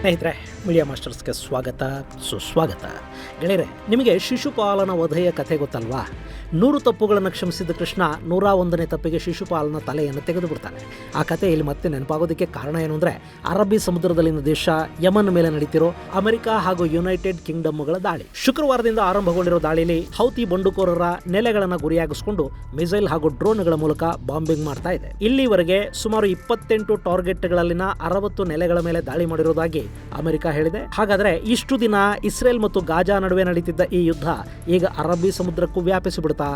ಸ್ನೇಹಿತರೆ, ಮೀಡಿಯಾ ಮಾಸ್ಟರ್ಸ್ಗೆ ಸ್ವಾಗತ, ಸುಸ್ವಾಗತ. ಗೆಳೆಯರೆ, ನಿಮಗೆ ಶಿಶುಪಾಲನ ವಧೆಯ ಕಥೆ ಗೊತ್ತಲ್ವಾ? 100 ತಪ್ಪುಗಳನ್ನು ಕ್ಷಮಿಸಿದ ಕೃಷ್ಣ 101ನೇ ತಪ್ಪಿಗೆ ಶಿಶುಪಾಲನ ತಲೆಯನ್ನು ತೆಗೆದು ಬಿಡ್ತಾನೆ. ಆ ಕಥೆ ಇಲ್ಲಿ ಮತ್ತೆ ನೆನಪಾಗೋದಕ್ಕೆ ಕಾರಣ ಏನು ಅಂದರೆ, ಅರಬ್ಬಿ ಸಮುದ್ರದಲ್ಲಿನ ದೇಶ ಯಮನ್ ಮೇಲೆ ನಡೀತಿರೋ ಅಮೆರಿಕ ಹಾಗೂ ಯುನೈಟೆಡ್ ಕಿಂಗ್ಡಮ್ಗಳ ದಾಳಿ. ಶುಕ್ರವಾರದಿಂದ ಆರಂಭಗೊಂಡಿರೋ ದಾಳಿಯಲ್ಲಿ ಹೌತಿ ಬಂಡುಕೋರರ ನೆಲೆಗಳನ್ನು ಗುರಿಯಾಗಿಸಿಕೊಂಡು ಮಿಸೈಲ್ ಹಾಗೂ ಡ್ರೋನ್ಗಳ ಮೂಲಕ ಬಾಂಬಿಂಗ್ ಮಾಡ್ತಾ ಇದೆ. ಇಲ್ಲಿವರೆಗೆ ಸುಮಾರು 28 ಟಾರ್ಗೆಟ್ಗಳಲ್ಲಿನ 60 ನೆಲೆಗಳ ಮೇಲೆ ದಾಳಿ ಮಾಡಿರೋದಾಗಿ ಅಮೆರಿಕ ಹೇಳಿದೆ. ಹಾಗಾದ್ರೆ ಇಷ್ಟು ದಿನ ಇಸ್ರೇಲ್ ಮತ್ತು ಗಾಜಾ ನಡುವೆ ನಡೀತಿದ್ದ ಈ ಯುದ್ಧ ಈಗ ಅರಬ್ಬಿ ಸಮುದ್ರಕ್ಕೂ ವ್ಯಾಪಿಸಿಬಿಡ್ತಾ?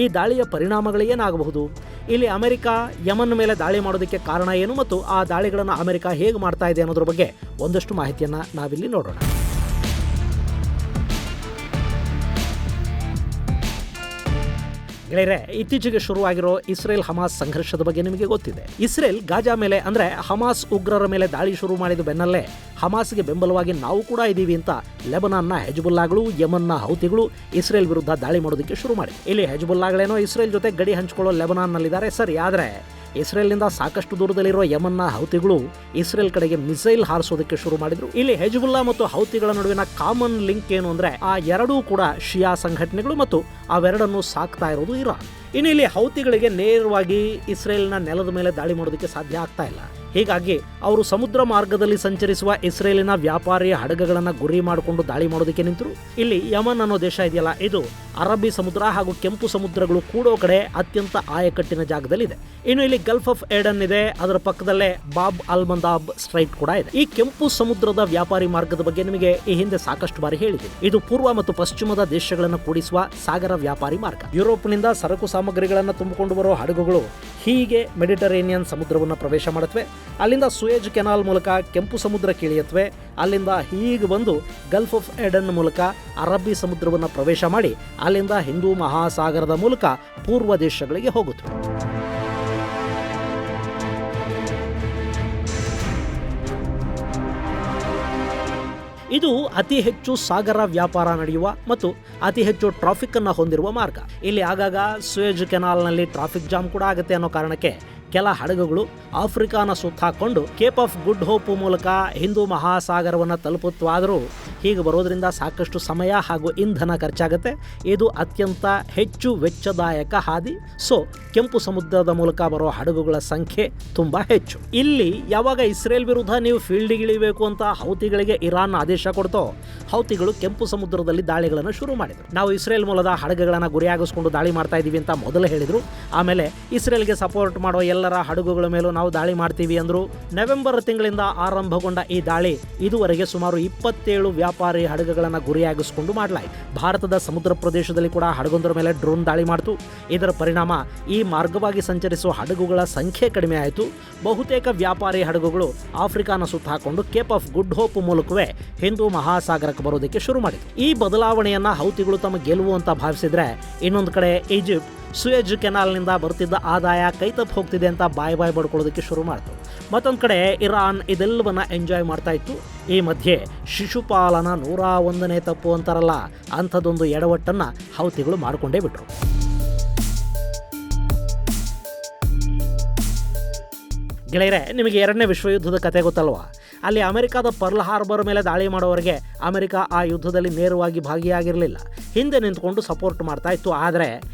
ಈ ದಾಳಿಯ ಪರಿಣಾಮಗಳು ಏನಾಗಬಹುದು? ಇಲ್ಲಿ ಅಮೆರಿಕ ಯಮನ್ ಮೇಲೆ ದಾಳಿ ಮಾಡೋದಕ್ಕೆ ಕಾರಣ ಏನು ಮತ್ತು ಆ ದಾಳಿಗಳನ್ನು ಅಮೆರಿಕ ಹೇಗೆ ಮಾಡ್ತಾ ಇದೆ ಅನ್ನೋದ್ರ ಬಗ್ಗೆ ಒಂದಷ್ಟು ಮಾಹಿತಿಯನ್ನ ನಾವಿಲ್ಲಿ ನೋಡೋಣ. ಗೆಳೆಯರೆ, ಇತ್ತೀಚೆಗೆ ಶುರುವಾಗಿರೋ ಇಸ್ರೇಲ್ ಹಮಾಸ್ ಸಂಘರ್ಷದ ಬಗ್ಗೆ ನಿಮಗೆ ಗೊತ್ತಿದೆ. ಇಸ್ರೇಲ್ ಗಾಜಾ ಮೇಲೆ ಅಂದ್ರೆ ಹಮಾಸ್ ಉಗ್ರರ ಮೇಲೆ ದಾಳಿ ಶುರು ಮಾಡಿದ ಬೆನ್ನಲ್ಲೇ ಹಮಾಸ್ಗೆ ಬೆಂಬಲವಾಗಿ ನಾವು ಕೂಡ ಇದ್ದೀವಿ ಅಂತ ಲೆಬನಾನ್ನ ಹೆಜ್ಬುಲ್ಲಾಗಳು, ಯಮನ್ನ ಹೌತಿಗಳು ಇಸ್ರೇಲ್ ವಿರುದ್ಧ ದಾಳಿ ಮಾಡೋದಕ್ಕೆ ಶುರು ಮಾಡಿ. ಇಲ್ಲಿ ಹೆಜ್ಬುಲ್ಲಾಗಳೇನೋ ಇಸ್ರೇಲ್ ಜೊತೆ ಗಡಿ ಹಂಚಿಕೊಳ್ಳೋ ಲೆಬನಾನ್ನಲ್ಲಿದ್ದಾರೆ, ಸರಿ. ಆದರೆ ಇಸ್ರೇಲ್ನಿಂದ ಸಾಕಷ್ಟು ದೂರದಲ್ಲಿರುವ ಯಮನ್ನ ಹೌತಿಗಳು ಇಸ್ರೇಲ್ ಕಡೆಗೆ ಮಿಸೈಲ್ ಹಾರಿಸೋದಕ್ಕೆ ಶುರು ಮಾಡಿದ್ರು. ಇಲ್ಲಿ ಹೆಜ್ಬುಲ್ಲಾ ಮತ್ತು ಹೌತಿಗಳ ನಡುವಿನ ಕಾಮನ್ ಲಿಂಕ್ ಏನು ಅಂದ್ರೆ, ಆ ಎರಡೂ ಕೂಡ ಶಿಯಾ ಸಂಘಟನೆಗಳು ಮತ್ತು ಅವೆರಡನ್ನು ಸಾಕ್ತಾ ಇರೋದು ಇರಾನ್. ಇನ್ನು ಇಲ್ಲಿ ಹೌತಿಗಳಿಗೆ ನೇರವಾಗಿ ಇಸ್ರೇಲ್ನ ನೆಲದ ಮೇಲೆ ದಾಳಿ ಮಾಡೋದಕ್ಕೆ ಸಾಧ್ಯ ಆಗ್ತಾ ಇಲ್ಲ. ಹೀಗಾಗಿ ಅವರು ಸಮುದ್ರ ಮಾರ್ಗದಲ್ಲಿ ಸಂಚರಿಸುವ ಇಸ್ರೇಲಿನ ವ್ಯಾಪಾರಿ ಹಡಗುಗಳನ್ನು ಗುರಿ ಮಾಡಿಕೊಂಡು ದಾಳಿ ಮಾಡೋದಕ್ಕೆ ನಿಂತರು. ಇಲ್ಲಿ ಯಮನ್ ಅನ್ನೋ ದೇಶ ಇದೆಯಲ್ಲ, ಇದು ಅರಬ್ಬಿ ಸಮುದ್ರ ಹಾಗೂ ಕೆಂಪು ಸಮುದ್ರಗಳು ಕೂಡೋ ಕಡೆ ಅತ್ಯಂತ ಆಯಕಟ್ಟಿನ ಜಾಗದಲ್ಲಿದೆ. ಇನ್ನು ಇಲ್ಲಿ ಗಲ್ಫ್ ಆಫ್ ಏಡನ್ ಇದೆ, ಅದರ ಪಕ್ಕದಲ್ಲೇ ಬಾಬ್ ಅಲ್ ಮಂದಾಬ್ ಸ್ಟ್ರೈಟ್ ಕೂಡ ಇದೆ. ಈ ಕೆಂಪು ಸಮುದ್ರದ ವ್ಯಾಪಾರಿ ಮಾರ್ಗದ ಬಗ್ಗೆ ನಿಮಗೆ ಈ ಹಿಂದೆ ಸಾಕಷ್ಟು ಬಾರಿ ಹೇಳಿದ್ದೀನಿ. ಇದು ಪೂರ್ವ ಮತ್ತು ಪಶ್ಚಿಮದ ದೇಶಗಳನ್ನು ಕೂಡಿಸುವ ಸಾಗರ ವ್ಯಾಪಾರಿ ಮಾರ್ಗ. ಯುರೋಪ್ನಿಂದ ಸರಕು ಸಾಮಗ್ರಿಗಳನ್ನು ತುಂಬಿಕೊಂಡು ಬರೋ ಹಡಗುಗಳು ಹೀಗೆ ಮೆಡಿಟರೇನಿಯನ್ ಸಮುದ್ರವನ್ನು ಪ್ರವೇಶ ಮಾಡುತ್ತವೆ. ಅಲ್ಲಿಂದ ಸುಯೇಜ್ ಕೆನಾಲ್ ಮೂಲಕ ಕೆಂಪು ಸಮುದ್ರಕ್ಕೆ ಇಳಿಯುತ್ತವೆ. ಅಲ್ಲಿಂದ ಹೀಗೆ ಬಂದು ಗಲ್ಫ್ ಆಫ್ ಏಡನ್ ಮೂಲಕ ಅರಬ್ಬಿ ಸಮುದ್ರವನ್ನು ಪ್ರವೇಶ ಮಾಡಿ ಅಲ್ಲಿಂದ ಹಿಂದೂ ಮಹಾಸಾಗರದ ಮೂಲಕ ಪೂರ್ವ ದೇಶಗಳಿಗೆ ಹೋಗುತ್ತವೆ. ಇದು ಅತಿ ಹೆಚ್ಚು ಸಾಗರ ವ್ಯಾಪಾರ ನಡೆಯುವ ಮತ್ತು ಅತಿ ಹೆಚ್ಚು ಟ್ರಾಫಿಕ್ ಅನ್ನು ಹೊಂದಿರುವ ಮಾರ್ಗ. ಇಲ್ಲಿ ಆಗಾಗ ಸುಯೇಜ್ ಕೆನಾಲ್ನಲ್ಲಿ ಟ್ರಾಫಿಕ್ ಜಾಮ್ ಕೂಡ ಆಗುತ್ತೆ ಅನ್ನೋ ಕಾರಣಕ್ಕೆ ಕೆಲ ಹಡಗುಗಳು ಆಫ್ರಿಕಾನ ಸುತ್ತಾಕೊಂಡು ಕೇಪ್ ಆಫ್ ಗುಡ್ ಹೋಪ್ ಮೂಲಕ ಹಿಂದೂ ಮಹಾಸಾಗರವನ್ನು ತಲುಪುತ್ತವಾದರೂ ಹೀಗೆ ಬರೋದ್ರಿಂದ ಸಾಕಷ್ಟು ಸಮಯ ಹಾಗೂ ಇಂಧನ ಖರ್ಚಾಗುತ್ತೆ. ಇದು ಅತ್ಯಂತ ಹೆಚ್ಚು ವೆಚ್ಚದಾಯಕ ಹಾದಿ. ಸೊ ಕೆಂಪು ಸಮುದ್ರದ ಮೂಲಕ ಬರೋ ಹಡಗುಗಳ ಸಂಖ್ಯೆ ತುಂಬಾ ಹೆಚ್ಚು. ಇಲ್ಲಿ ಯಾವಾಗ ಇಸ್ರೇಲ್ ವಿರುದ್ಧ ನೀವು ಫೀಲ್ಡಿಗಿಳಿಬೇಕು ಅಂತ ಹೌತಿಗಳಿಗೆ ಇರಾನ್ ಆದೇಶ ಕೊಡ್ತೋ, ಹೌತಿಗಳು ಕೆಂಪು ಸಮುದ್ರದಲ್ಲಿ ದಾಳಿಗಳನ್ನು ಶುರು ಮಾಡಿದ್ರು. ನಾವು ಇಸ್ರೇಲ್ ಮೂಲದ ಹಡಗುಗಳನ್ನು ಗುರಿಯಾಗಿಸ್ಕೊಂಡು ದಾಳಿ ಮಾಡ್ತಾ ಇದೀವಿ ಅಂತ ಮೊದಲು ಹೇಳಿದ್ರು. ಆಮೇಲೆ ಇಸ್ರೇಲ್ಗೆ ಸಪೋರ್ಟ್ ಮಾಡೋ ಎಲ್ಲರ ಹಡಗುಗಳ ಮೇಲೂ ನಾವು ದಾಳಿ ಮಾಡ್ತೀವಿ ಅಂದ್ರು. ನವೆಂಬರ್ ತಿಂಗಳಿಂದ ಆರಂಭಗೊಂಡ ಈ ದಾಳಿ ಇದುವರೆಗೆ ಸುಮಾರು 27 ವ್ಯಾಪಾರಿ ಹಡಗುಗಳನ್ನು ಗುರಿಯಾಗಿಸಿಕೊಂಡು ಮಾಡಲಾಯಿತು. ಭಾರತದ ಸಮುದ್ರ ಪ್ರದೇಶದಲ್ಲಿ ಕೂಡ ಹಡಗೊಂದರ ಮೇಲೆ ಡ್ರೋನ್ ದಾಳಿ ಮಾಡಿತು. ಇದರ ಪರಿಣಾಮ ಈ ಮಾರ್ಗವಾಗಿ ಸಂಚರಿಸುವ ಹಡಗುಗಳ ಸಂಖ್ಯೆ ಕಡಿಮೆ ಆಯಿತು. ಬಹುತೇಕ ವ್ಯಾಪಾರಿ ಹಡಗುಗಳು ಆಫ್ರಿಕಾನ ಸುತ್ತ ಹಾಕೊಂಡು ಕೇಪ್ ಆಫ್ ಗುಡ್ ಹೋಪ್ ಮೂಲಕವೇ ಹಿಂದೂ ಮಹಾಸಾಗರಕ್ಕೆ ಬರೋದಕ್ಕೆ ಶುರು ಮಾಡಿತು. ಈ ಬದಲಾವಣೆಯನ್ನ ಹೌತಿಗಳು ತಮ್ಮ ಗೆಲುವು ಅಂತ ಭಾವಿಸಿದ್ರೆ, ಇನ್ನೊಂದು ಕಡೆ ಈಜಿಪ್ಟ್ ಸುಯೇಜ್ ಕೆನಾಲ್ನಿಂದ ಬರ್ತಿದ್ದ ಆದಾಯ ಕೈತಪ್ಪು ಹೋಗ್ತಿದೆ ಅಂತ ಬಾಯ್ ಬಡ್ಕೊಳ್ಳೋದಕ್ಕೆ ಶುರು ಮಾಡ್ತು. ಮತ್ತೊಂದು ಕಡೆ ಇರಾನ್ ಇದೆಲ್ಲವನ್ನ ಎಂಜಾಯ್ ಮಾಡ್ತಾ ಇತ್ತು. ಈ ಮಧ್ಯೆ ಶಿಶುಪಾಲನ 101ನೇ ತಪ್ಪು ಅಂತಾರಲ್ಲ, ಅಂಥದ್ದೊಂದು ಎಡವಟ್ಟನ್ನು ಹೌತಿಗಳು ಮಾಡಿಕೊಂಡೇ ಬಿಟ್ರು. ಗೆಳೆಯರೆ, ನಿಮಗೆ 2ನೇ ವಿಶ್ವಯುದ್ಧದ ಕತೆ ಗೊತ್ತಲ್ವಾ? ಅಲ್ಲಿ ಅಮೆರಿಕದ ಪರ್ಲ್ ಹಾರ್ಬರ್ ಮೇಲೆ ದಾಳಿ ಮಾಡೋವರೆಗೆ ಅಮೆರಿಕ ಆ ಯುದ್ಧದಲ್ಲಿ ನೇರವಾಗಿ ಭಾಗಿಯಾಗಿರಲಿಲ್ಲ, ಹಿಂದೆ ನಿಂತ್ಕೊಂಡು ಸಪೋರ್ಟ್ ಮಾಡ್ತಾ ಇತ್ತು. ಆದರೆ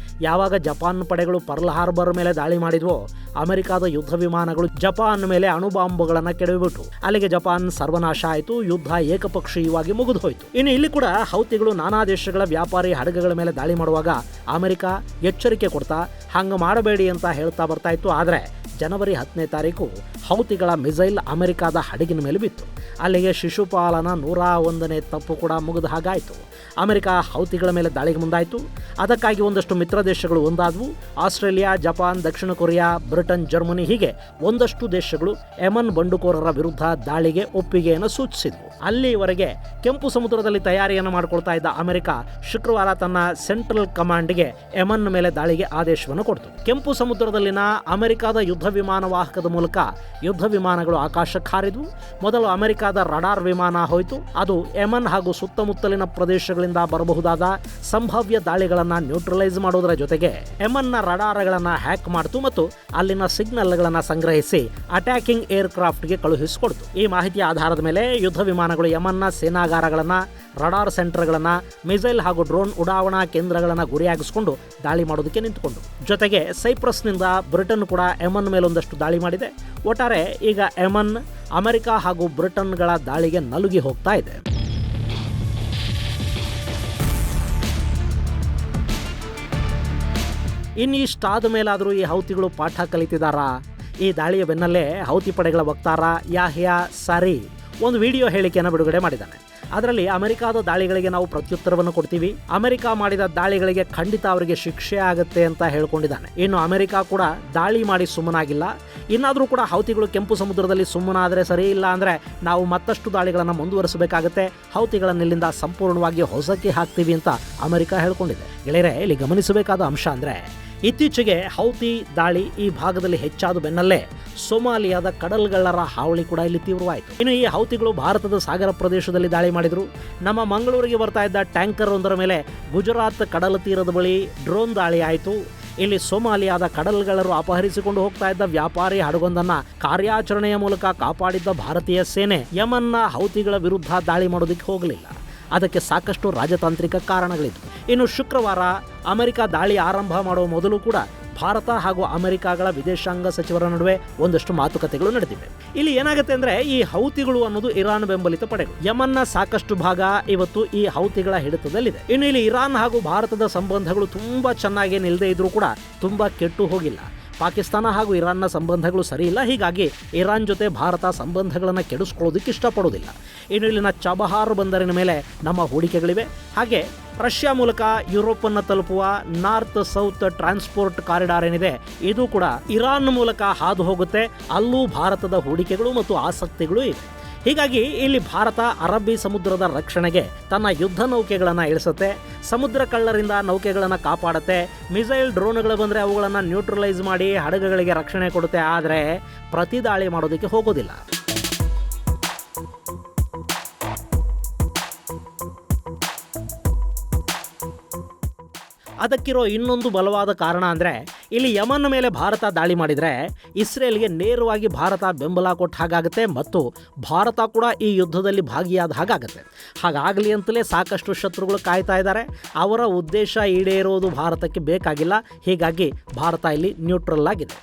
ಯಾವಾಗ ಜಪಾನ್ ಪಡೆಗಳು ಪರ್ಲ್ ಹಾರ್ಬರ್ ಮೇಲೆ ದಾಳಿ ಮಾಡಿದ್ವೋ, ಅಮೆರಿಕದ ಯುದ್ಧ ವಿಮಾನಗಳು ಜಪಾನ್ ಮೇಲೆ ಅಣುಬಾಂಬುಗಳನ್ನು ಕೆಡವಿಬಿಟ್ಟು ಅಲ್ಲಿಗೆ ಜಪಾನ್ ಸರ್ವನಾಶ ಆಯಿತು. ಯುದ್ಧ ಏಕಪಕ್ಷೀಯವಾಗಿ ಮುಗಿದು ಹೋಯಿತು. ಇನ್ನು ಇಲ್ಲಿ ಕೂಡ ಹೌತಿಗಳು ನಾನಾ ದೇಶಗಳ ವ್ಯಾಪಾರಿ ಹಡಗುಗಳ ಮೇಲೆ ದಾಳಿ ಮಾಡುವಾಗ ಅಮೆರಿಕ ಎಚ್ಚರಿಕೆ ಕೊಡ್ತಾ ಹಂಗೆ ಮಾಡಬೇಡಿ ಅಂತ ಹೇಳ್ತಾ ಬರ್ತಾ ಇತ್ತು. ಆದರೆ ಜನವರಿ 10ನೇ ತಾರೀಕು ಹೌತಿಗಳ ಮಿಸೈಲ್ ಅಮೆರಿಕದ ಹಡಗಿನ ಮೇಲೆ ಬಿತ್ತು. ಅಲ್ಲಿಗೆ ಶಿಶುಪಾಲನ 101ನೇ ತಪ್ಪು ಕೂಡ ಮುಗಿದ ಹಾಗಾಯಿತು. ಅಮೆರಿಕ ಹೌತಿಗಳ ಮೇಲೆ ದಾಳಿಗೆ ಮುಂದಾಯಿತು. ಅದಕ್ಕಾಗಿ ಒಂದಷ್ಟು ಮಿತ್ರ ದೇಶಗಳು ಒಂದಾದವು. ಆಸ್ಟ್ರೇಲಿಯಾ, ಜಪಾನ್, ದಕ್ಷಿಣ ಕೊರಿಯಾ, ಬ್ರಿಟನ್, ಜರ್ಮನಿ ಹೀಗೆ ಒಂದಷ್ಟು ದೇಶಗಳು ಯಮನ್ ಬಂಡುಕೋರರ ವಿರುದ್ಧ ದಾಳಿಗೆ ಒಪ್ಪಿಗೆಯನ್ನು ಸೂಚಿಸಿದ್ವು. ಅಲ್ಲಿವರೆಗೆ ಕೆಂಪು ಸಮುದ್ರದಲ್ಲಿ ತಯಾರಿಯನ್ನು ಮಾಡಿಕೊಳ್ತಾ ಇದ್ದ ಅಮೆರಿಕ ಶುಕ್ರವಾರ ತನ್ನ ಸೆಂಟ್ರಲ್ ಕಮಾಂಡ್ಗೆ ಯಮನ್ ಮೇಲೆ ದಾಳಿಗೆ ಆದೇಶವನ್ನು ಕೊಡ್ತು. ಕೆಂಪು ಸಮುದ್ರದಲ್ಲಿನ ಅಮೆರಿಕದ ಯುದ್ಧ ವಿಮಾನ ವಾಹಕದ ಮೂಲಕ ಯುದ್ಧ ವಿಮಾನಗಳು ಆಕಾಶಕ್ಕೆ ಹಾರಿದ್ವು. ಮೊದಲು ಅಮೆರಿಕದ ರಡಾರ್ ವಿಮಾನ ಹೋಯಿತು. ಅದು ಯಮನ್ ಹಾಗೂ ಸುತ್ತಮುತ್ತಲಿನ ಪ್ರದೇಶಗಳಿಂದ ಕಡೆಯಿಂದ ಬರಬಹುದಾದ ಸಂಭಾವ್ಯ ದಾಳಿಗಳನ್ನು ನ್ಯೂಟ್ರಲೈಸ್ ಮಾಡೋದರ ಜೊತೆಗೆ ಯೆಮನ್ನ ರಡಾರ್ಗಳನ್ನು ಹ್ಯಾಕ್ ಮಾಡ್ತು ಮತ್ತು ಅಲ್ಲಿನ ಸಿಗ್ನಲ್ಗಳನ್ನು ಸಂಗ್ರಹಿಸಿ ಅಟ್ಯಾಕಿಂಗ್ ಏರ್ಕ್ರಾಫ್ಟ್ಗೆ ಕಳುಹಿಸಿಕೊಡ್ತು. ಈ ಮಾಹಿತಿಯ ಆಧಾರದ ಮೇಲೆ ಯುದ್ಧ ವಿಮಾನಗಳು ಯೆಮನ್ನ ಸೇನಾಗಾರಗಳನ್ನು, ರಡಾರ್ ಸೆಂಟರ್ಗಳನ್ನು, ಮಿಸೈಲ್ ಹಾಗೂ ಡ್ರೋನ್ ಉಡಾವಣಾ ಕೇಂದ್ರಗಳನ್ನು ಗುರಿಯಾಗಿಸಿಕೊಂಡು ದಾಳಿ ಮಾಡೋದಕ್ಕೆ ನಿಂತುಕೊಂಡು, ಜೊತೆಗೆ ಸೈಪ್ರಸ್ನಿಂದ ಬ್ರಿಟನ್ ಕೂಡ ಯೆಮನ್ ಮೇಲೊಂದಷ್ಟು ದಾಳಿ ಮಾಡಿದೆ. ಒಟ್ಟಾರೆ ಈಗ ಯೆಮನ್ ಅಮೆರಿಕ ಹಾಗೂ ಬ್ರಿಟನ್ಗಳ ದಾಳಿಗೆ ನಲುಗಿ ಹೋಗ್ತಾ ಇದೆ. ಇನ್ನಿಷ್ಟಾದ ಮೇಲಾದರೂ ಈ ಹೌತಿಗಳು ಪಾಠ ಕಲಿತಿದ್ದಾರಾ? ಈ ದಾಳಿಯ ಬೆನ್ನಲ್ಲೇ ಹೌತಿ ಪಡೆಗಳ ವಕ್ತಾರ ಯಾಹ್ಯಾ ಸಾರಿ ಒಂದು ವಿಡಿಯೋ ಹೇಳಿಕೆಯನ್ನು ಬಿಡುಗಡೆ ಮಾಡಿದ್ದಾನೆ. ಅದರಲ್ಲಿ ಅಮೆರಿಕಾದ ದಾಳಿಗಳಿಗೆ ನಾವು ಪ್ರತ್ಯುತ್ತರವನ್ನು ಕೊಡ್ತೀವಿ, ಅಮೆರಿಕ ಮಾಡಿದ ದಾಳಿಗಳಿಗೆ ಖಂಡಿತ ಅವರಿಗೆ ಶಿಕ್ಷೆ ಆಗುತ್ತೆ ಅಂತ ಹೇಳ್ಕೊಂಡಿದ್ದಾನೆ. ಇನ್ನು ಅಮೆರಿಕ ಕೂಡ ದಾಳಿ ಮಾಡಿ ಸುಮ್ಮನಾಗಿಲ್ಲ. ಇನ್ನಾದರೂ ಕೂಡ ಹೌತಿಗಳು ಕೆಂಪು ಸಮುದ್ರದಲ್ಲಿ ಸುಮ್ಮನಾದರೆ ಸರಿ, ಇಲ್ಲ ಅಂದರೆ ನಾವು ಮತ್ತಷ್ಟು ದಾಳಿಗಳನ್ನು ಮುಂದುವರಿಸಬೇಕಾಗುತ್ತೆ, ಹೌತಿಗಳನ್ನಿಲ್ಲಿಂದ ಸಂಪೂರ್ಣವಾಗಿ ಹೊಸಕ್ಕೆ ಹಾಕ್ತೀವಿ ಅಂತ ಅಮೆರಿಕ ಹೇಳ್ಕೊಂಡಿದೆ. ಗೆಳೆಯರೆ, ಇಲ್ಲಿ ಗಮನಿಸಬೇಕಾದ ಅಂಶ ಅಂದರೆ ಇತ್ತೀಚೆಗೆ ಹೌತಿ ದಾಳಿ ಈ ಭಾಗದಲ್ಲಿ ಹೆಚ್ಚಾದ ಬೆನ್ನಲ್ಲೇ ಸೊಮಾಲಿಯಾದ ಕಡಲ್ಗಳ್ಳರ ಹಾವಳಿ ಕೂಡ ಇಲ್ಲಿ ತೀವ್ರವಾಯಿತು. ಇನ್ನು ಈ ಹೌತಿಗಳು ಭಾರತದ ಸಾಗರ ಪ್ರದೇಶದಲ್ಲಿ ದಾಳಿ ಮಾಡಿದ್ರು. ನಮ್ಮ ಮಂಗಳೂರಿಗೆ ಬರ್ತಾ ಇದ್ದ ಟ್ಯಾಂಕರ್ ಒಂದರ ಮೇಲೆ ಗುಜರಾತ್ ಕಡಲ ತೀರದ ಬಳಿ ಡ್ರೋನ್ ದಾಳಿ ಆಯಿತು. ಇಲ್ಲಿ ಸೊಮಾಲಿಯಾದ ಕಡಲ್ಗಳ್ಳರು ಅಪಹರಿಸಿಕೊಂಡು ಹೋಗ್ತಾ ಇದ್ದ ವ್ಯಾಪಾರಿ ಹಡಗೊಂದನ್ನ ಕಾರ್ಯಾಚರಣೆಯ ಮೂಲಕ ಕಾಪಾಡಿದ್ದ ಭಾರತೀಯ ಸೇನೆ ಯೆಮನ್ನ ಹೌತಿಗಳ ವಿರುದ್ಧ ದಾಳಿ ಮಾಡೋದಕ್ಕೆ ಹೋಗಲಿಲ್ಲ. ಅದಕ್ಕೆ ಸಾಕಷ್ಟು ರಾಜತಾಂತ್ರಿಕ ಕಾರಣಗಳಿದ್ವು. ಇನ್ನು ಶುಕ್ರವಾರ ಅಮೆರಿಕ ದಾಳಿ ಆರಂಭ ಮಾಡುವ ಮೊದಲು ಕೂಡ ಭಾರತ ಹಾಗೂ ಅಮೆರಿಕಗಳ ವಿದೇಶಾಂಗ ಸಚಿವರ ನಡುವೆ ಒಂದಷ್ಟು ಮಾತುಕತೆಗಳು ನಡೆದಿವೆ. ಇಲ್ಲಿ ಏನಾಗುತ್ತೆ ಅಂದರೆ, ಈ ಹೌತಿಗಳು ಅನ್ನೋದು ಇರಾನ್ ಬೆಂಬಲಿತ ಪಡೆಗಳು. ಯೆಮನ್ನ ಸಾಕಷ್ಟು ಭಾಗ ಇವತ್ತು ಈ ಹೌತಿಗಳ ಹಿಡಿತದಲ್ಲಿದೆ. ಇನ್ನು ಇಲ್ಲಿ ಇರಾನ್ ಹಾಗೂ ಭಾರತದ ಸಂಬಂಧಗಳು ತುಂಬಾ ಚೆನ್ನಾಗಿ ನಿಲ್ಲದೆ ಇದ್ರೂ ಕೂಡ ತುಂಬಾ ಕೆಟ್ಟು ಹೋಗಿಲ್ಲ. ಪಾಕಿಸ್ತಾನ ಹಾಗೂ ಇರಾನ್ನ ಸಂಬಂಧಗಳು ಸರಿ ಇಲ್ಲ. ಹೀಗಾಗಿ ಇರಾನ್ ಜೊತೆ ಭಾರತ ಸಂಬಂಧಗಳನ್ನು ಕೆಡಿಸ್ಕೊಳ್ಳೋದಕ್ಕೆ ಇಷ್ಟಪಡೋದಿಲ್ಲ. ಇನ್ನು ಇಲ್ಲಿನ ಚಬಹಾರ್ ಬಂದರಿನ ಮೇಲೆ ನಮ್ಮ ಹೂಡಿಕೆಗಳಿವೆ. ಹಾಗೆ ರಷ್ಯಾ ಮೂಲಕ ಯುರೋಪನ್ನು ತಲುಪುವ ನಾರ್ತ್ ಸೌತ್ ಟ್ರಾನ್ಸ್ಪೋರ್ಟ್ ಕಾರಿಡಾರ್ ಏನಿದೆ, ಇದು ಕೂಡ ಇರಾನ್ ಮೂಲಕ ಹಾದು ಹೋಗುತ್ತೆ. ಅಲ್ಲೂ ಭಾರತದ ಹೂಡಿಕೆಗಳು ಮತ್ತು ಆಸಕ್ತಿಗಳು ಇವೆ. ಹೀಗಾಗಿ ಇಲ್ಲಿ ಭಾರತ ಅರಬ್ಬಿ ಸಮುದ್ರದ ರಕ್ಷಣೆಗೆ ತನ್ನ ಯುದ್ಧ ನೌಕೆಗಳನ್ನು ಇಳಿಸುತ್ತೆ, ಸಮುದ್ರ ಕಳ್ಳರಿಂದ ನೌಕೆಗಳನ್ನು ಕಾಪಾಡುತ್ತೆ, ಮಿಸೈಲ್ ಡ್ರೋನ್ಗಳು ಬಂದರೆ ಅವುಗಳನ್ನು ನ್ಯೂಟ್ರಲೈಸ್ ಮಾಡಿ ಹಡಗುಗಳಿಗೆ ರಕ್ಷಣೆ ಕೊಡುತ್ತೆ. ಆದರೆ ಪ್ರತಿ ದಾಳಿ ಮಾಡೋದಕ್ಕೆ ಹೋಗೋದಿಲ್ಲ. ಅದಕ್ಕಿರೋ ಇನ್ನೊಂದು ಬಲವಾದ ಕಾರಣ ಅಂದರೆ, ಇಲ್ಲಿ ಯೆಮನ್ ಮೇಲೆ ಭಾರತ ದಾಳಿ ಮಾಡಿದರೆ ಇಸ್ರೇಲ್ಗೆ ನೇರವಾಗಿ ಭಾರತ ಬೆಂಬಲ ಕೊಟ್ಟ ಹಾಗಾಗುತ್ತೆ ಮತ್ತು ಭಾರತ ಕೂಡ ಈ ಯುದ್ಧದಲ್ಲಿ ಭಾಗಿಯಾದ ಹಾಗಾಗುತ್ತೆ. ಹಾಗಾಗಲಿ ಅಂತಲೇ ಸಾಕಷ್ಟು ಶತ್ರುಗಳು ಕಾಯ್ತಾ ಇದ್ದಾರೆ. ಅವರ ಉದ್ದೇಶ ಈಡೇರೋದು ಭಾರತಕ್ಕೆ ಬೇಕಾಗಿಲ್ಲ. ಹೀಗಾಗಿ ಭಾರತ ಇಲ್ಲಿ ನ್ಯೂಟ್ರಲ್ ಆಗಿದೆ.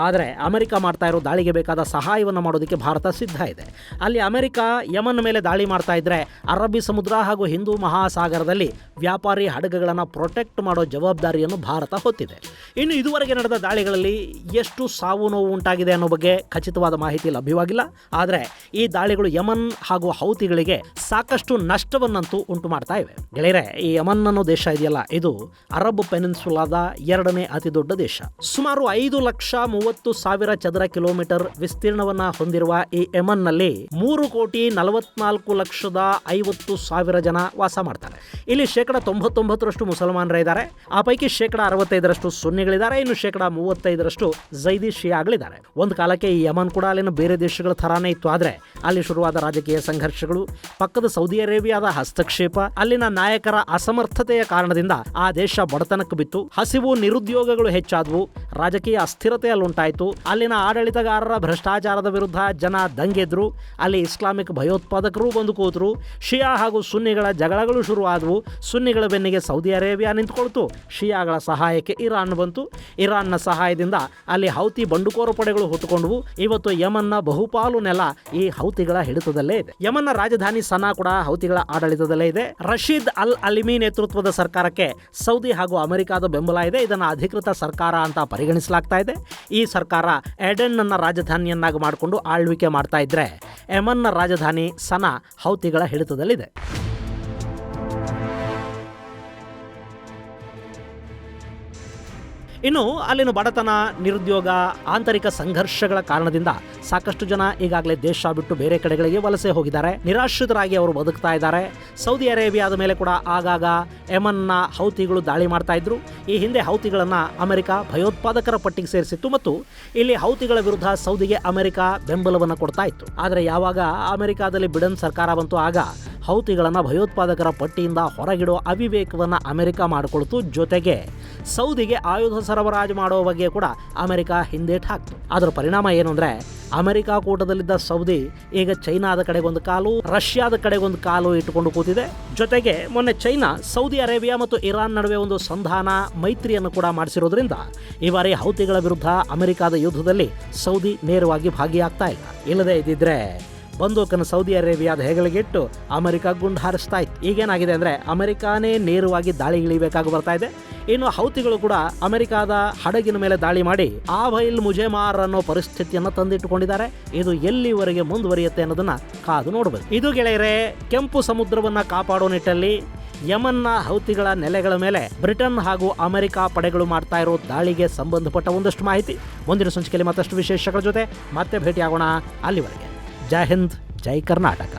ಆದರೆ ಅಮೆರಿಕ ಮಾಡ್ತಾ ಇರೋ ದಾಳಿಗೆ ಬೇಕಾದ ಸಹಾಯವನ್ನು ಮಾಡೋದಕ್ಕೆ ಭಾರತ ಸಿದ್ಧ ಇದೆ. ಅಲ್ಲಿ ಅಮೆರಿಕ ಯೆಮನ್ ಮೇಲೆ ದಾಳಿ ಮಾಡ್ತಾ ಇದ್ದರೆ ಅರಬ್ಬಿ ಸಮುದ್ರ ಹಾಗೂ ಹಿಂದೂ ಮಹಾಸಾಗರದಲ್ಲಿ ವ್ಯಾಪಾರಿ ಹಡಗುಗಳನ್ನು ಪ್ರೊಟೆಕ್ಟ್ ಮಾಡೋ ಜವಾಬ್ದಾರಿಯನ್ನು ಭಾರತ ಹೊತ್ತಿದೆ. ಇನ್ನು ಇದುವರೆಗೆ ನಡೆದ ದಾಳಿಗಳಲ್ಲಿ ಎಷ್ಟು ಸಾವು ನೋವು ಉಂಟಾಗಿದೆ ಅನ್ನೋ ಬಗ್ಗೆ ಖಚಿತವಾದ ಮಾಹಿತಿ ಲಭ್ಯವಾಗಿಲ್ಲ. ಆದರೆ ಈ ದಾಳಿಗಳು ಯೆಮನ್ ಹಾಗೂ ಹೌತಿಗಳಿಗೆ ಸಾಕಷ್ಟು ನಷ್ಟವನ್ನಂತೂ ಉಂಟು ಮಾಡ್ತಾ ಇವೆ. ಗೆಳೆಯರೆ, ಈ ಯೆಮನ್ ಅನ್ನೋ ದೇಶ ಇದೆಯಲ್ಲ, ಇದು ಅರಬ್ ಪೆನಿನ್ಸುಲಾದ 2ನೇ ಅತಿ ದೊಡ್ಡ ದೇಶ. ಸುಮಾರು 5,30,000 ಚದರ ಕಿಲೋಮೀಟರ್ ವಿಸ್ತೀರ್ಣವನ್ನ ಹೊಂದಿರುವ ಈ ಯೆಮನ್ನಲ್ಲಿ 3,44,50,000 ಜನ ವಾಸ ಮಾಡ್ತಾರೆ. ಇಲ್ಲಿ 99% ಮುಸಲ್ಮಾನರೇ ಇದ್ದಾರೆ. ಆ ಪೈಕಿ 65% ಸುನ್ನಿಗಳಿದ್ದಾರೆ. ಇನ್ನು 35% ಝೈದಿ ಶಿಯಾಗಳಿದ್ದಾರೆ. ಒಂದು ಕಾಲಕ್ಕೆ ಈ ಯೆಮನ್ ಕೂಡ ಅಲ್ಲಿನ ಬೇರೆ ದೇಶಗಳ ಥರಾನೇ ಇತ್ತು. ಆದರೆ ಅಲ್ಲಿ ಶುರುವಾದ ರಾಜಕೀಯ ಸಂಘರ್ಷಗಳು, ಪಕ್ಕದ ಸೌದಿ ಅರೇಬಿಯಾದ ಹಸ್ತಕ್ಷೇಪ, ಅಲ್ಲಿನ ನಾಯಕರ ಅಸಮರ್ಥತೆಯ ಕಾರಣದಿಂದ ಆ ದೇಶ ಬಡತನಕ್ಕೆ ಬಿತ್ತು. ಹಸಿವು, ನಿರುದ್ಯೋಗಗಳು ಹೆಚ್ಚಾದವು. ರಾಜಕೀಯ ಅಸ್ಥಿರತೆ ಅಲ್ಲಿ ಉಂಟಾಯಿತು. ಅಲ್ಲಿನ ಆಡಳಿತಗಾರರ ಭ್ರಷ್ಟಾಚಾರದ ವಿರುದ್ಧ ಜನ ದಂಗೆದ್ರು. ಅಲ್ಲಿ ಇಸ್ಲಾಮಿಕ್ ಭಯೋತ್ಪಾದಕರು ಬಂದು ಕೂತರು. ಶಿಯಾ ಹಾಗೂ ಸುನ್ನಿಗಳ ಜಗಳಗಳು ಶುರುವಾದವು. ಸುನ್ನಿಗಳ ಬೆನ್ನಿಗೆ ಸೌದಿ ಅರೇಬಿಯಾ ನಿಂತುಕೊಳ್ತು. ಶಿಯಾಗಳ ಸಹಾಯಕ್ಕೆ ಇರಾನ್ ಬಂತು. ಇರಾನ್ನ ಸಹಾಯದಿಂದ ಅಲ್ಲಿ ಹೌತಿ ಬಂಡುಕೋರ ಪಡೆಗಳು ಹುಟ್ಟುಕೊಂಡವು. ಇವತ್ತು ಯೆಮನ್ನ ಬಹುಪಾಲು ನೆಲ ಈ ಹೌತಿಗಳ ಹಿಡಿತದಲ್ಲೇ ಇದೆ. ಯೆಮನ್ನ ರಾಜಧಾನಿ ಸನಾ ಕೂಡ ಹೌತಿಗಳ ಆಡಳಿತದಲ್ಲೇ ಇದೆ. ರಶೀದ್ ಅಲ್ ಅಲಿಮಿ ನೇತೃತ್ವದ ಸರ್ಕಾರಕ್ಕೆ ಸೌದಿ ಹಾಗೂ ಅಮೆರಿಕದ ಬೆಂಬಲ ಇದೆ. ಇದನ್ನು ಅಧಿಕೃತ ಸರ್ಕಾರ ಅಂತ ಪರಿಗಣಿಸಲಾಗ್ತಾ ಇದೆ. ಈ ಸರ್ಕಾರ ಏಡೆನ್ ಅನ್ನ ರಾಜಧಾನಿಯನ್ನಾಗಿ ಮಾಡಿಕೊಂಡು ಆಳ್ವಿಕೆ ಮಾಡ್ತಾ ಇದ್ರೆ, ಯೆಮನ್ನ ರಾಜಧಾನಿ ಸನಾ ಹೌತಿಗಳ ಹಿಡಿತದಲ್ಲಿದೆ. ಇನ್ನು ಅಲ್ಲಿನ ಬಡತನ, ನಿರುದ್ಯೋಗ, ಆಂತರಿಕ ಸಂಘರ್ಷಗಳ ಕಾರಣದಿಂದ ಸಾಕಷ್ಟು ಜನ ಈಗಾಗಲೇ ದೇಶ ಬಿಟ್ಟು ಬೇರೆ ಕಡೆಗಳಿಗೆ ವಲಸೆ ಹೋಗಿದ್ದಾರೆ. ನಿರಾಶ್ರಿತರಾಗಿ ಅವರು ಬದುಕ್ತಾ ಇದ್ದಾರೆ. ಸೌದಿ ಅರೇಬಿಯಾದ ಮೇಲೆ ಕೂಡ ಆಗಾಗ ಯೆಮನ್ನ ಹೌತಿಗಳು ದಾಳಿ ಮಾಡ್ತಾ ಇದ್ರು. ಈ ಹಿಂದೆ ಹೌತಿಗಳನ್ನು ಅಮೆರಿಕ ಭಯೋತ್ಪಾದಕರ ಪಟ್ಟಿಗೆ ಸೇರಿಸಿತ್ತು ಮತ್ತು ಇಲ್ಲಿ ಹೌತಿಗಳ ವಿರುದ್ಧ ಸೌದಿಗೆ ಅಮೆರಿಕ ಬೆಂಬಲವನ್ನು ಕೊಡ್ತಾ ಇತ್ತು. ಆದರೆ ಯಾವಾಗ ಅಮೆರಿಕಾದಲ್ಲಿ ಬಿಡನ್ ಸರ್ಕಾರ ಬಂತು, ಆಗ ಹೌತಿಗಳನ್ನು ಭಯೋತ್ಪಾದಕರ ಪಟ್ಟಿಯಿಂದ ಹೊರಗಿಡೋ ಅವಿವೇಕವನ್ನು ಅಮೆರಿಕ ಮಾಡಿಕೊಳ್ತು. ಜೊತೆಗೆ ಸೌದಿಗೆ ಆಯುಧ ಸರಬರಾಜು ಮಾಡೋ ಬಗ್ಗೆ ಕೂಡ ಅಮೆರಿಕ ಹಿಂದೇಟು ಹಾಕ್ತು. ಅದರ ಪರಿಣಾಮ ಏನು ಅಂದರೆ ಅಮೆರಿಕ ಕೂಟದಲ್ಲಿದ್ದ ಸೌದಿ ಈಗ ಚೈನಾದ ಕಡೆಗೊಂದು ಕಾಲು, ರಷ್ಯಾದ ಕಡೆಗೊಂದು ಕಾಲು ಇಟ್ಟುಕೊಂಡು ಕೂತಿದೆ. ಜೊತೆಗೆ ಮೊನ್ನೆ ಚೈನಾ ಸೌದಿ ಅರೇಬಿಯಾ ಮತ್ತು ಇರಾನ್ ನಡುವೆ ಒಂದು ಸಂಧಾನ ಮೈತ್ರಿಯನ್ನು ಕೂಡ ಮಾಡಿಸಿರೋದ್ರಿಂದ ಈ ಬಾರಿ ಹೌತಿಗಳ ವಿರುದ್ಧ ಅಮೆರಿಕದ ಯುದ್ಧದಲ್ಲಿ ಸೌದಿ ನೇರವಾಗಿ ಭಾಗಿಯಾಗ್ತಾ ಇಲ್ಲ. ಇಲ್ಲದೇ ಇದ್ದಿದ್ರೆ ಬಂದೂಕನ್ನು ಸೌದಿ ಅರೇಬಿಯಾದ ಹೆಗಲಿಗಿಟ್ಟು ಅಮೆರಿಕ ಗುಂಡು ಹಾರಿಸ್ತಾ ಇತ್ತು. ಈಗೇನಾಗಿದೆ ಅಂದರೆ ಅಮೆರಿಕಾನೇ ನೇರವಾಗಿ ದಾಳಿಗಿಳಿಬೇಕಾಗಿ ಬರ್ತಾ ಇದೆ. ಇನ್ನು ಹೌತಿಗಳು ಕೂಡ ಅಮೆರಿಕಾದ ಹಡಗಿನ ಮೇಲೆ ದಾಳಿ ಮಾಡಿ ಆಬೈಲ್ ಮುಜೆಮಾರ್ ಅನ್ನೋ ಪರಿಸ್ಥಿತಿಯನ್ನು ತಂದಿಟ್ಟುಕೊಂಡಿದ್ದಾರೆ. ಇದು ಎಲ್ಲಿವರೆಗೆ ಮುಂದುವರಿಯುತ್ತೆ ಅನ್ನೋದನ್ನ ಕಾದು ನೋಡಬೇಕು. ಇದು ಗೆಳೆಯರೇ, ಕೆಂಪು ಸಮುದ್ರವನ್ನು ಕಾಪಾಡೋ ನಿಟ್ಟಲ್ಲಿ ಯಮನ್ನ ಹೌತಿಗಳ ನೆಲೆಗಳ ಮೇಲೆ ಬ್ರಿಟನ್ ಹಾಗೂ ಅಮೆರಿಕ ಪಡೆಗಳು ಮಾಡ್ತಾ ಇರೋ ದಾಳಿಗೆ ಸಂಬಂಧಪಟ್ಟ ಒಂದಷ್ಟು ಮಾಹಿತಿ ಮುಂದಿನ ಸಂಚಿಕೆಯಲ್ಲಿ ಮತ್ತಷ್ಟು ವಿಶೇಷಗಳ ಜೊತೆ ಮತ್ತೆ ಭೇಟಿಯಾಗೋಣ. ಅಲ್ಲಿವರೆಗೆ ಜೈ ಹಿಂದ್, ಜೈ ಕರ್ನಾಟಕ.